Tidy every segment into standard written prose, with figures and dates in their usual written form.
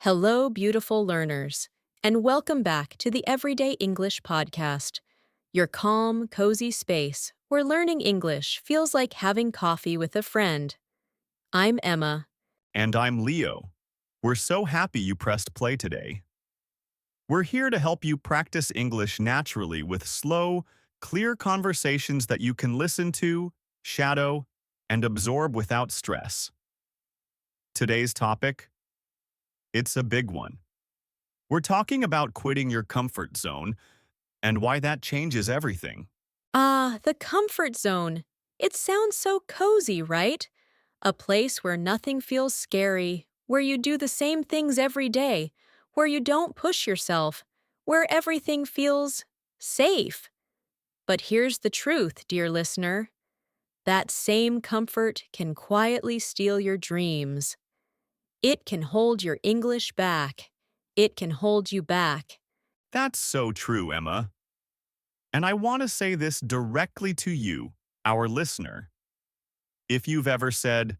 Hello, beautiful learners, and welcome back to the Everyday English Podcast, your calm, cozy space where learning English feels like having coffee with a friend. I'm Emma. And I'm Leo. We're so happy you pressed play today. We're here to help you practice English naturally with slow, clear conversations that you can listen to, shadow, and absorb without stress. Today's topic? It's a big one. We're talking about quitting your comfort zone and why that changes everything. The comfort zone. It sounds so cozy, right? A place where nothing feels scary, where you do the same things every day, where you don't push yourself, where everything feels safe. But here's the truth, dear listener. That same comfort can quietly steal your dreams. It can hold your English back. It can hold you back. That's so true, Emma. And I want to say this directly to you, our listener. If you've ever said,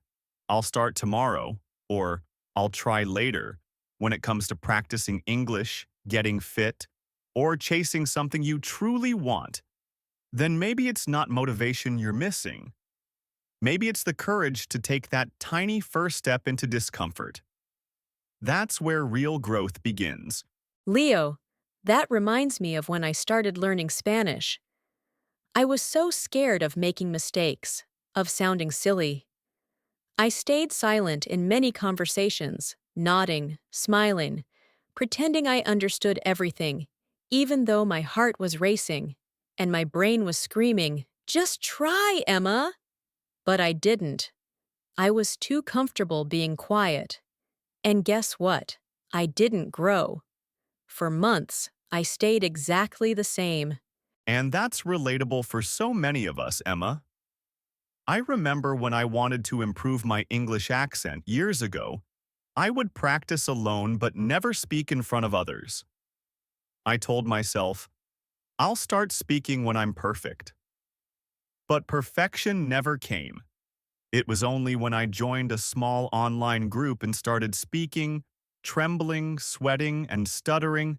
I'll start tomorrow, or I'll try later, when it comes to practicing English, getting fit, or chasing something you truly want, then maybe it's not motivation you're missing. Maybe it's the courage to take that tiny first step into discomfort. That's where real growth begins. Leo, that reminds me of when I started learning Spanish. I was so scared of making mistakes, of sounding silly. I stayed silent in many conversations, nodding, smiling, pretending I understood everything, even though my heart was racing and my brain was screaming, "Just try, Emma!" But I didn't. I was too comfortable being quiet. And guess what? I didn't grow. For months, I stayed exactly the same. And that's relatable for so many of us, Emma. I remember when I wanted to improve my English accent years ago, I would practice alone but never speak in front of others. I told myself, I'll start speaking when I'm perfect. But perfection never came. It was only when I joined a small online group and started speaking, trembling, sweating, and stuttering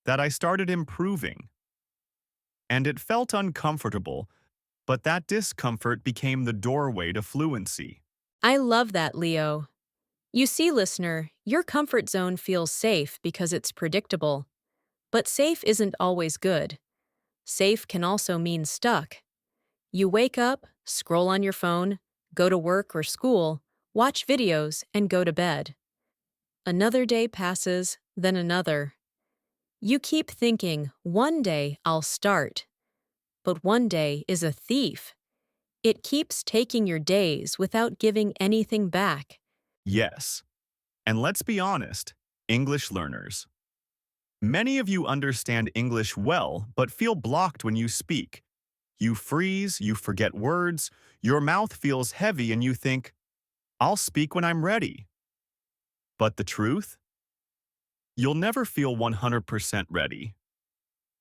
that I started improving. And it felt uncomfortable, but that discomfort became the doorway to fluency. I love that, Leo. You see, listener, your comfort zone feels safe because it's predictable. But safe isn't always good. Safe can also mean stuck. You wake up, scroll on your phone, go to work or school, watch videos, and go to bed. Another day passes, then another. You keep thinking, one day I'll start. But one day is a thief. It keeps taking your days without giving anything back. Yes, and let's be honest, English learners. Many of you understand English well but feel blocked when you speak. You freeze, you forget words, your mouth feels heavy and you think, I'll speak when I'm ready. But the truth? You'll never feel 100% ready.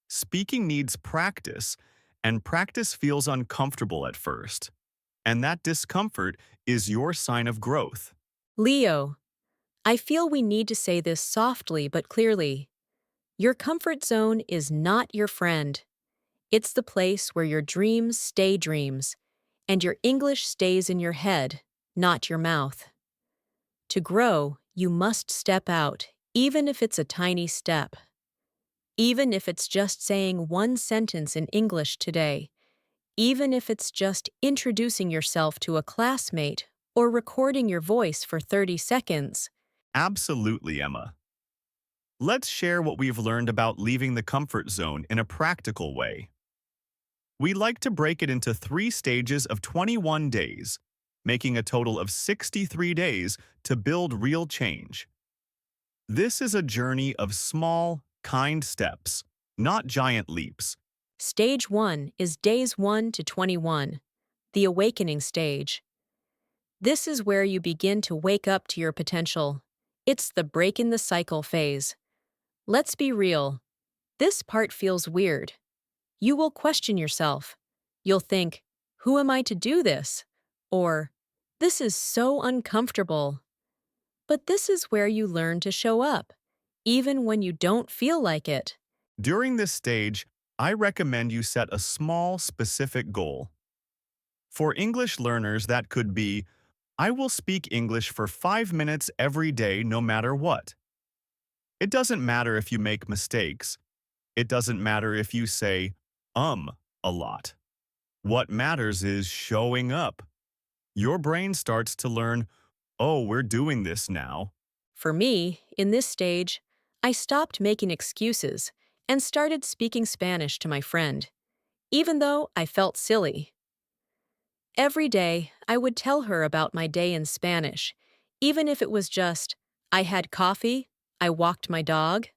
Speaking needs practice, and practice feels uncomfortable at first. And that discomfort is your sign of growth. Leo, I feel we need to say this softly but clearly. Your comfort zone is not your friend. It's the place where your dreams stay dreams, and your English stays in your head, not your mouth. To grow, you must step out, even if it's a tiny step. Even if it's just saying one sentence in English today. Even if it's just introducing yourself to a classmate or recording your voice for 30 seconds. Absolutely, Emma. Let's share what we've learned about leaving the comfort zone in a practical way. We like to break it into 3 stages of 21 days, making a total of 63 days to build real change. This is a journey of small, kind steps, not giant leaps. Stage 1 is days 1 to 21, the awakening stage. This is where you begin to wake up to your potential. It's the break in the cycle phase. Let's be real. This part feels weird. You will question yourself. You'll think, who am I to do this? Or, this is so uncomfortable. But this is where you learn to show up, even when you don't feel like it. During this stage, I recommend you set a small, specific goal. For English learners, that could be, I will speak English for 5 minutes every day no matter what. It doesn't matter if you make mistakes. It doesn't matter if you say, a lot. What matters is showing up. Your brain starts to learn, oh, we're doing this now. For me, in this stage, I stopped making excuses and started speaking Spanish to my friend, even though I felt silly. Every day, I would tell her about my day in Spanish, even if it was just, I had coffee, I walked my dog.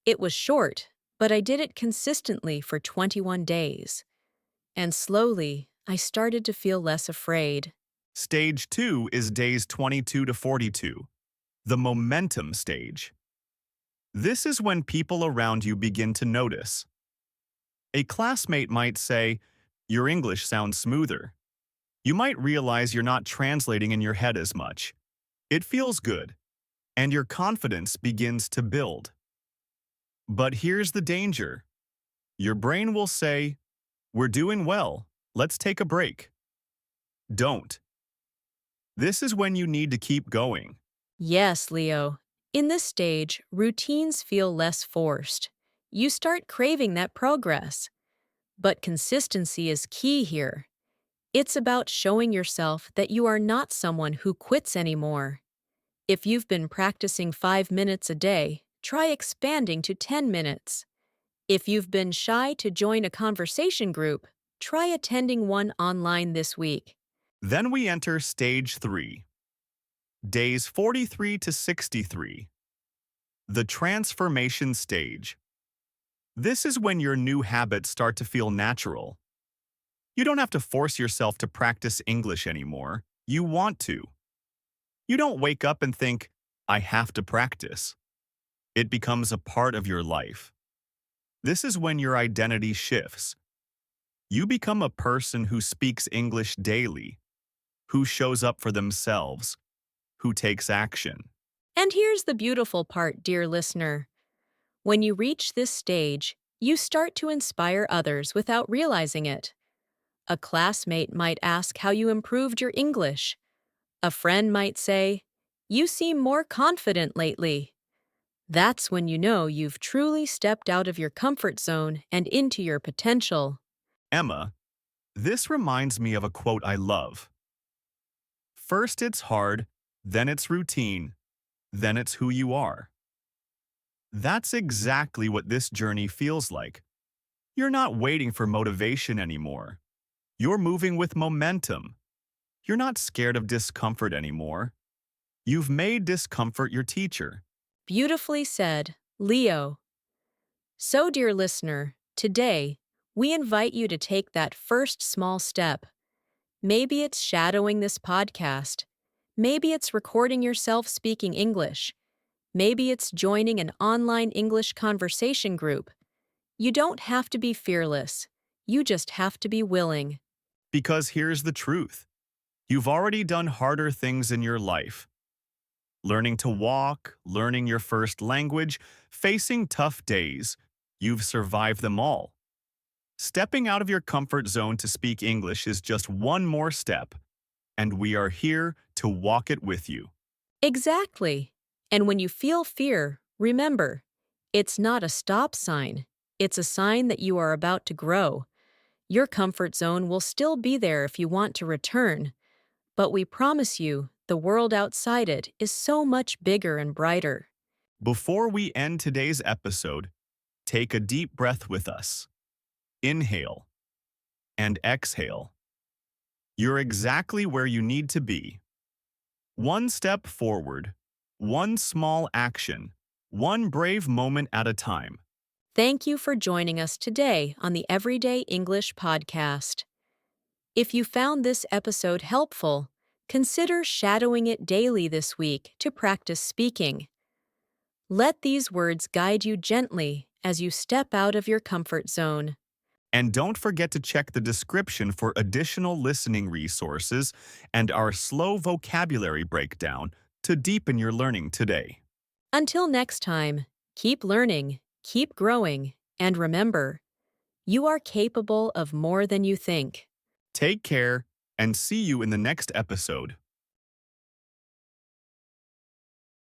It was short, but I did it consistently for 21 days. And slowly, I started to feel less afraid. Stage 2 is days 22 to 42, the momentum stage. This is when people around you begin to notice. A classmate might say, your English sounds smoother. You might realize you're not translating in your head as much. It feels good, and your confidence begins to build. But here's the danger. Your brain will say, we're doing well, let's take a break. Don't. This is when you need to keep going. Yes, Leo. In this stage, routines feel less forced. You start craving that progress. But consistency is key here. It's about showing yourself that you are not someone who quits anymore. If you've been practicing 5 minutes a day, try expanding to 10 minutes. If you've been shy to join a conversation group, try attending one online this week. Then we enter stage 3, days 43 to 63, the transformation stage. This is when your new habits start to feel natural. You don't have to force yourself to practice English anymore. You want to. You don't wake up and think, I have to practice. It becomes a part of your life. This is when your identity shifts. You become a person who speaks English daily, who shows up for themselves, who takes action. And here's the beautiful part, dear listener. When you reach this stage, you start to inspire others without realizing it. A classmate might ask how you improved your English. A friend might say, you seem more confident lately. That's when you know you've truly stepped out of your comfort zone and into your potential. Emma, this reminds me of a quote I love. First it's hard, then it's routine, then it's who you are. That's exactly what this journey feels like. You're not waiting for motivation anymore. You're moving with momentum. You're not scared of discomfort anymore. You've made discomfort your teacher. Beautifully said, Leo. So, dear listener, today, we invite you to take that first small step. Maybe it's shadowing this podcast. Maybe it's recording yourself speaking English. Maybe it's joining an online English conversation group. You don't have to be fearless. You just have to be willing. Because here's the truth. You've already done harder things in your life. Learning to walk, learning your first language, facing tough days. You've survived them all. Stepping out of your comfort zone to speak English is just one more step, and we are here to walk it with you. Exactly. And when you feel fear, remember, it's not a stop sign. It's a sign that you are about to grow. Your comfort zone will still be there if you want to return, but we promise you the world outside it is so much bigger and brighter. Before we end today's episode, take a deep breath with us. Inhale and exhale. You're exactly where you need to be. One step forward, one small action, one brave moment at a time. Thank you for joining us today on the Everyday English Podcast. If you found this episode helpful, consider shadowing it daily this week to practice speaking. Let these words guide you gently as you step out of your comfort zone. And don't forget to check the description for additional listening resources and our slow vocabulary breakdown to deepen your learning today. Until next time, keep learning, keep growing, and remember, you are capable of more than you think. Take care and see you in the next episode.